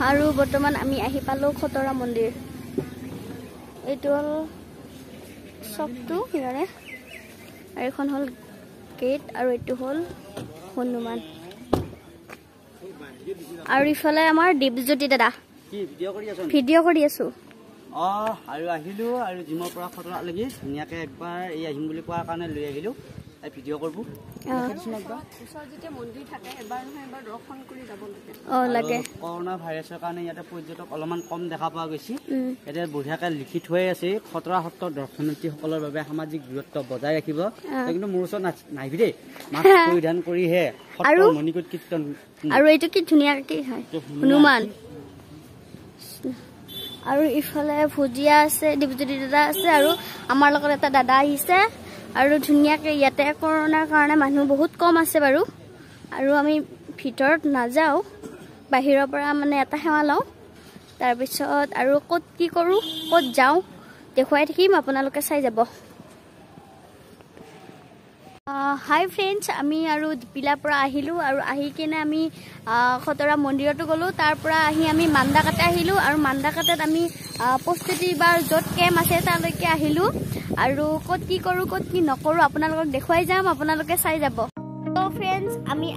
আৰু বৰ্তমান আমি আহি পালো খতৰা মন্দিৰ। এইটো হল চকটো ইয়াৰে, আৰু এখন হল গেট, আৰু এইটো হল হনুমান। আৰু ইফালে আমাৰ দীপজ্যোতি দাদা কি ভিডিঅ' কৰি আছো। আৰু আহিলো আৰু জিমৰ পৰা খতৰা লাগি ধুনীয়াকে একবাৰ এই আহিম বুলি কোৱাৰ কাৰণে লৈ আহিলো, ভিডিঅ' কৰিব। কৰোণা ভাইৰাছৰ কাৰণে ইয়াতে পৰ্যটক অলপমান কম দেখা পোৱা গৈছে। ইয়াতে বঢ়িয়াকে লিখি থৈ আছে খতৰা সত্ৰৰ দৰ্শনাৰ্থীসকলৰ বাবে সামাজিক দূৰত্ব বজাই ৰাখিব, কিন্তু মোৰ ওচৰত নাহিবি দেই, মাস্ক পৰিধান কৰিহে সত্ৰৰ মণিকূট কীৰ্তন। আৰু এইটো কি ধুনীয়াকে হয় হনুমান। আৰু ইফালে ভুজিয়া আছে, দীপজ্যোতি দাদা আছে, আৰু আমাৰ লগত এটা দাদা আহিছে। আৰু ধুনীয়াকে ইয়াতে কৰোণাৰ কাৰণে মানুহ বহুত কম আছে বাৰু। আৰু আমি ভিতৰত নাযাওঁ, বাহিৰৰ পৰা মানে এটা সেৱা লওঁ। তাৰপিছত আৰু ক'ত কি কৰোঁ, ক'ত যাওঁ দেখুৱাই থাকিম, আপোনালোকে চাই যাব। হাই ফ্ৰেণ্ডছ, আমি আৰু দীপিলাৰ পৰা আহিলোঁ, আৰু আহি কিনে আমি খতৰা মন্দিৰতো গ'লোঁ। তাৰ পৰা আহি আমি মান্দাকাতে আহিলোঁ, আৰু মান্দাকাটাত আমি প্ৰস্তুতি বা য'ত কেম্প আছে তালৈকে আহিলোঁ। আৰু ক'ত কি কৰোঁ ক'ত কি নকৰোঁ আপোনালোকক দেখুৱাই যাম, আপোনালোকে চাই যাব। ত' ফ্ৰেণ্ডছ, আমি